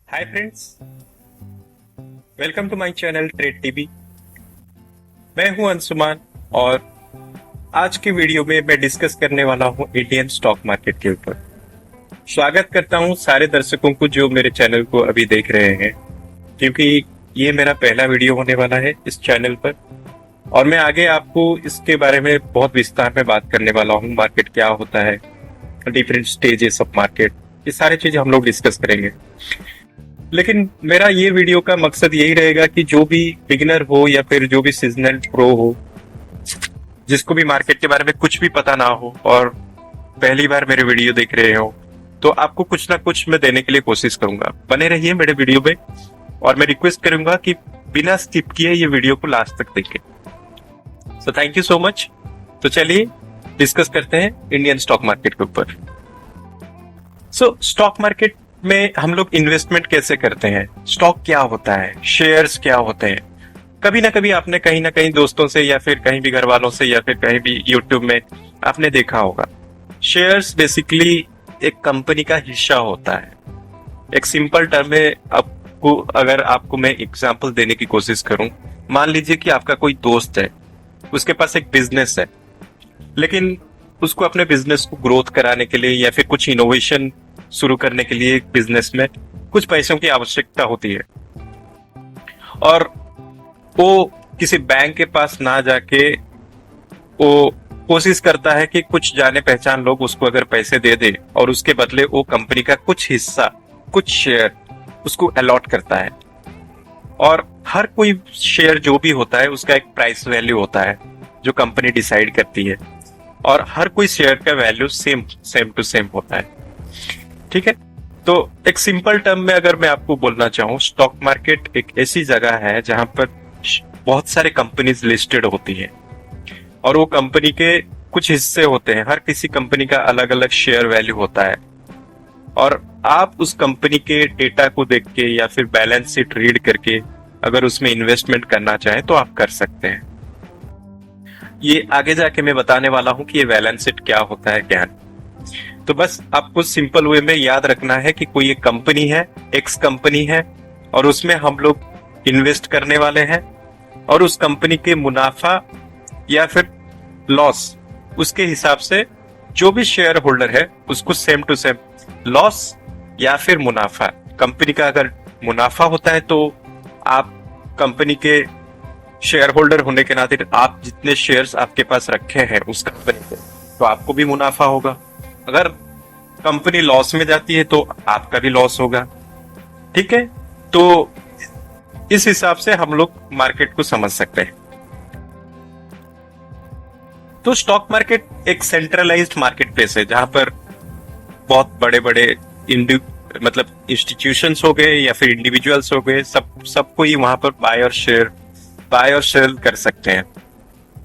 Hi friends, welcome to my channel Trade TV. मैं हूं अंशुमान और आज की वीडियो में मैं डिस्कस करने वाला हूं इंडियन स्टॉक मार्केट के ऊपर। स्वागत करता हूं सारे दर्शकों को जो मेरे चैनल को अभी देख रहे हैं, क्योंकि ये मेरा पहला वीडियो होने वाला है इस चैनल पर और मैं आगे आपको इसके बारे में बहुत विस्तार में बात करने वाला हूं। मार्केट क्या होता है, डिफरेंट स्टेजेस ऑफ मार्केट, ये सारी चीजें हम लोग डिस्कस करेंगे। लेकिन मेरा ये वीडियो का मकसद यही रहेगा कि जो भी बिगिनर हो या फिर जो भी सीजनल प्रो हो, जिसको भी मार्केट के बारे में कुछ भी पता ना हो और पहली बार मेरे वीडियो देख रहे हो, तो आपको कुछ ना कुछ मैं देने के लिए कोशिश करूंगा। बने रहिए मेरे वीडियो में और मैं रिक्वेस्ट करूंगा कि बिना स्किप किए ये वीडियो को लास्ट तक देखें। So thank you so much. तो चलिए डिस्कस करते हैं इंडियन स्टॉक मार्केट के ऊपर। स्टॉक मार्केट में हम लोग इन्वेस्टमेंट कैसे करते हैं, स्टॉक क्या होता है, शेयर्स क्या होते हैं। कभी ना कभी आपने कहीं ना कहीं दोस्तों से या फिर कहीं भी घर वालों से या फिर कहीं भी यूट्यूब में आपने देखा होगा, शेयर्स बेसिकली एक कंपनी का हिस्सा होता है। एक सिंपल टर्म में आपको मैं एग्जांपल देने की कोशिश करूं, मान लीजिए कि आपका कोई दोस्त है, उसके पास एक बिजनेस है, लेकिन उसको अपने बिजनेस को ग्रोथ कराने के लिए या फिर कुछ इनोवेशन शुरू करने के लिए बिजनेस में कुछ पैसों की आवश्यकता होती है और वो किसी बैंक के पास ना जाके वो कोशिश करता है कि कुछ जाने पहचान लोग उसको अगर पैसे दे दे और उसके बदले वो कंपनी का कुछ हिस्सा, कुछ शेयर उसको अलॉट करता है। और हर कोई शेयर जो भी होता है उसका एक प्राइस वैल्यू होता है जो कंपनी डिसाइड करती है और हर कोई शेयर का वैल्यू सेम टू सेम होता है। ठीक है, तो एक सिंपल टर्म में अगर मैं आपको बोलना चाहूं, स्टॉक मार्केट एक ऐसी जगह है जहां पर बहुत सारे कंपनीज लिस्टेड होती हैं और वो कंपनी के कुछ हिस्से होते हैं। हर किसी कंपनी का अलग अलग शेयर वैल्यू होता है और आप उस कंपनी के डेटा को देख के या फिर बैलेंस शीट रीड करके अगर उसमें इन्वेस्टमेंट करना चाहें तो आप कर सकते हैं। ये आगे जाके मैं बताने वाला हूं कि ये बैलेंस शीट क्या होता है, क्या नहीं। तो बस आपको सिंपल वे में याद रखना है कि कोई एक कंपनी है, एक्स कंपनी है और उसमें हम लोग इन्वेस्ट करने वाले हैं और उस कंपनी के मुनाफा या फिर लॉस, उसके हिसाब से जो भी शेयर होल्डर है उसको सेम टू सेम लॉस या फिर मुनाफा। कंपनी का अगर मुनाफा होता है तो आप कंपनी के शेयर होल्डर होने के नाते आप जितने शेयर्स आपके पास रखे हैं उस कंपनी के, तो आपको भी मुनाफा होगा। अगर कंपनी लॉस में जाती है तो आपका भी लॉस होगा। ठीक है, तो इस हिसाब से हम लोग मार्केट को समझ सकते हैं। तो स्टॉक मार्केट एक सेंट्रलाइज्ड मार्केट प्लेस है जहां पर बहुत बड़े बड़े इंस्टीट्यूशंस हो गए या फिर इंडिविजुअल्स हो गए, सबको ही वहां पर बाय और सेल कर सकते हैं।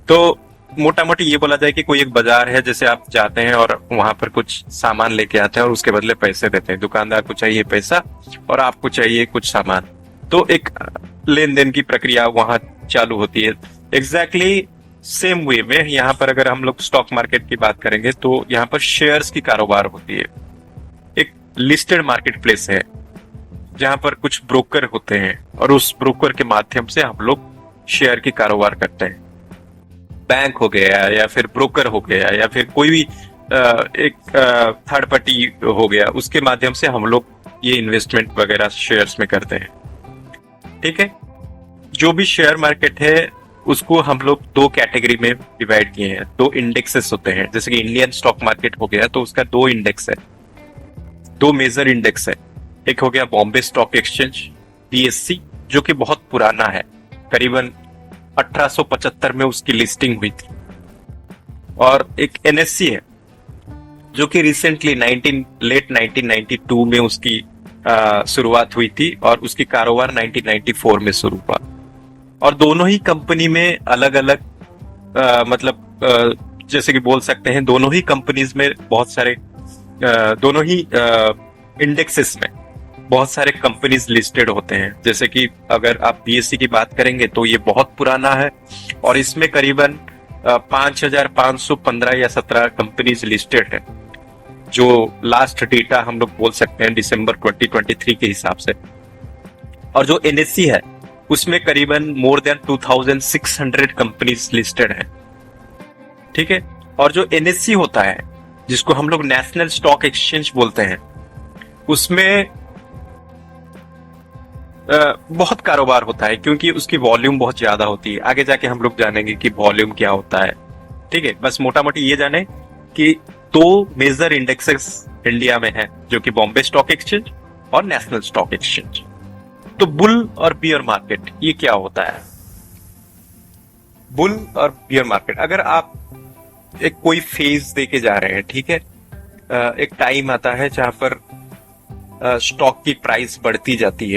तो मोटा मोटी ये बोला जाए कि कोई एक बाजार है, जैसे आप जाते हैं और वहां पर कुछ सामान लेके आते हैं और उसके बदले पैसे देते हैं। दुकानदार को चाहिए पैसा और आपको चाहिए कुछ सामान, तो एक लेन देन की प्रक्रिया वहां चालू होती है। एग्जैक्टली सेम वे में यहाँ पर अगर हम लोग स्टॉक मार्केट की बात करेंगे तो यहाँ पर शेयर्स की कारोबार होती है। एक लिस्टेड मार्केट प्लेस है जहां पर कुछ ब्रोकर होते हैं और उस ब्रोकर के माध्यम से हम लोग शेयर की कारोबार करते हैं। बैंक हो गया या फिर ब्रोकर हो गया या फिर कोई भी एक थर्ड पार्टी हो गया, उसके माध्यम से हम लोग ये इन्वेस्टमेंट वगैरह शेयर्स में करते हैं। ठीक है, जो भी शेयर मार्केट है उसको हम लोग दो कैटेगरी में डिवाइड किए हैं। दो इंडेक्सेस होते हैं, जैसे कि इंडियन स्टॉक मार्केट हो गया तो उसका दो इंडेक्स है, दो मेजर इंडेक्स है। एक हो गया बॉम्बे स्टॉक एक्सचेंज BSE, जो कि बहुत पुराना है, करीबन 1875 में उसकी लिस्टिंग हुई थी। और एक NSE है जो कि रिसेंटली लेट 1992 में उसकी शुरुआत हुई थी और उसकी कारोबार 1994 में शुरू हुआ। और दोनों ही कंपनी में अलग अलग जैसे कि बोल सकते हैं दोनों ही कंपनीज में बहुत सारे दोनों ही इंडेक्सेस में बहुत सारे कंपनीज लिस्टेड होते हैं। जैसे कि अगर आप BSE की बात करेंगे तो ये बहुत पुराना है और इसमें करीबन 5515 या 17 कंपनीज लिस्टेड है। जो लास्ट डेटा हम लोग बोल सकते हैं दिसंबर 2023 के हिसाब से। और जो एनएससी है उसमें करीबन मोर देन 2600 कंपनीज लिस्टेड हैं। ठीक है। और जो एनएससी होता है जिसको हम लोग नेशनल स्टॉक एक्सचेंज बोलते हैं, उसमें बहुत कारोबार होता है क्योंकि उसकी वॉल्यूम बहुत ज्यादा होती है। आगे जाके हम लोग जानेंगे कि वॉल्यूम क्या होता है। ठीक है, बस मोटा मोटी ये जाने कि दो मेजर इंडेक्सेस इंडिया में है, जो कि बॉम्बे स्टॉक एक्सचेंज और नेशनल स्टॉक एक्सचेंज। तो बुल और बियर मार्केट ये क्या होता है? बुल और बियर मार्केट, अगर आप एक कोई फेज देके जा रहे हैं, ठीक है, एक टाइम आता है जहां पर स्टॉक की प्राइस बढ़ती जाती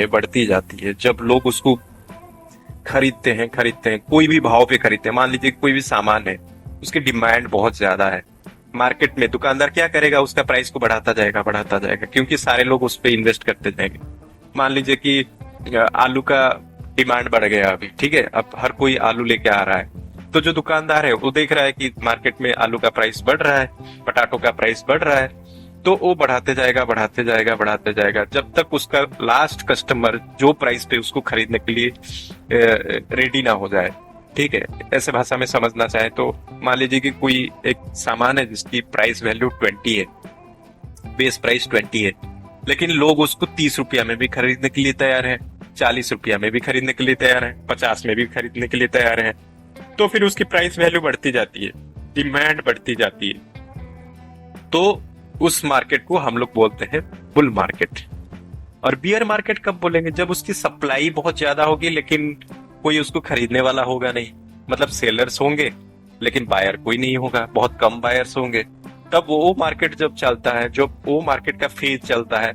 है। जब लोग उसको खरीदते हैं, कोई भी भाव पे खरीदते हैं। मान लीजिए कोई भी सामान है, उसकी डिमांड बहुत ज्यादा है मार्केट में, दुकानदार क्या करेगा, उसका प्राइस को बढ़ाता जाएगा क्योंकि सारे लोग उस पर इन्वेस्ट करते जाएंगे। मान लीजिए कि आलू का डिमांड बढ़ गया अभी, ठीक है, अब हर कोई आलू लेके आ रहा है, तो जो दुकानदार है वो देख रहा है कि मार्केट में आलू का प्राइस बढ़ रहा है, पटाटो का प्राइस बढ़ रहा है, तो वो बढ़ाते जाएगा जब तक उसका लास्ट कस्टमर जो प्राइस पे उसको खरीदने के लिए रेडी ना हो जाए। ठीक है, ऐसे भाषा में समझना चाहे तो मान लीजिए कि कोई एक सामान है जिसकी प्राइस वैल्यू 20 है, बेस प्राइस 20 है, लेकिन लोग उसको 30 रुपया में भी खरीदने के लिए तैयार है, 40 रुपया में भी खरीदने के लिए तैयार है, 50 में भी खरीदने के लिए तैयार है। तो फिर उसकी प्राइस वैल्यू बढ़ती जाती है, डिमांड बढ़ती जाती है। तो उस मार्केट को हम लोग बोलते हैं बुल मार्केट। और बियर मार्केट कब बोलेंगे? जब उसकी सप्लाई बहुत ज्यादा होगी लेकिन कोई उसको खरीदने वाला होगा नहीं, मतलब सेलर्स होंगे लेकिन बायर कोई नहीं होगा, बहुत कम बायर्स होंगे। तब वो मार्केट जब चलता है, जब वो मार्केट का फेज चलता है,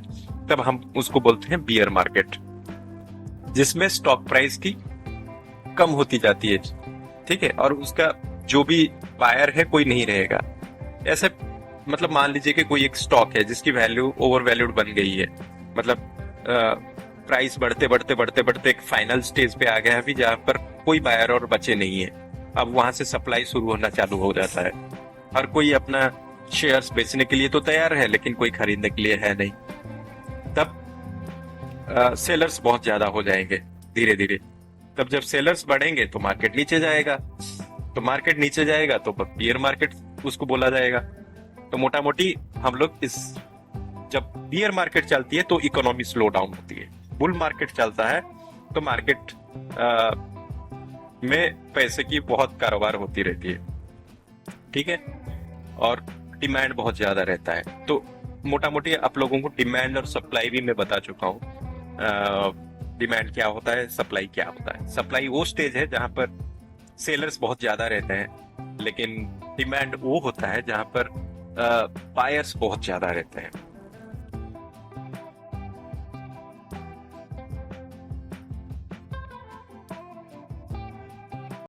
तब हम उसको बोलते हैं बियर मार्केट, जिसमें स्टॉक प्राइस की कम होती जाती है। ठीक है, और उसका जो भी बायर है कोई नहीं रहेगा। ऐसे मतलब मान लीजिए कि कोई एक स्टॉक है जिसकी वैल्यू ओवर वैल्यूड बन गई है, मतलब प्राइस बढ़ते एक फाइनल स्टेज पे आ गया है अभी, जहां पर कोई बायर और बचे नहीं है। अब वहां से सप्लाई शुरू होना चालू हो जाता है, हर कोई अपना शेयर्स बेचने के लिए तो तैयार है लेकिन कोई खरीदने के लिए है नहीं। तब सेलर्स बहुत ज्यादा हो जाएंगे धीरे धीरे। तब जब सेलर्स बढ़ेंगे तो मार्केट नीचे जाएगा, तो बियर मार्केट उसको बोला जाएगा। तो मोटा मोटी हम लोग जब बियर मार्केट चलती है तो इकोनॉमी स्लो डाउन होती है, बुल मार्केट चलता है तो मार्केट में पैसे की बहुत कारोबार होती रहती है। ठीक है, और डिमांड बहुत ज्यादा रहता है। तो मोटा मोटी आप लोगों को डिमांड और सप्लाई भी मैं बता चुका हूँ। डिमांड क्या होता है, सप्लाई क्या होता है। सप्लाई वो स्टेज है जहां पर सेलर्स बहुत ज्यादा रहते हैं, लेकिन डिमांड वो होता है जहां पर बायर्स बहुत ज्यादा रहते हैं।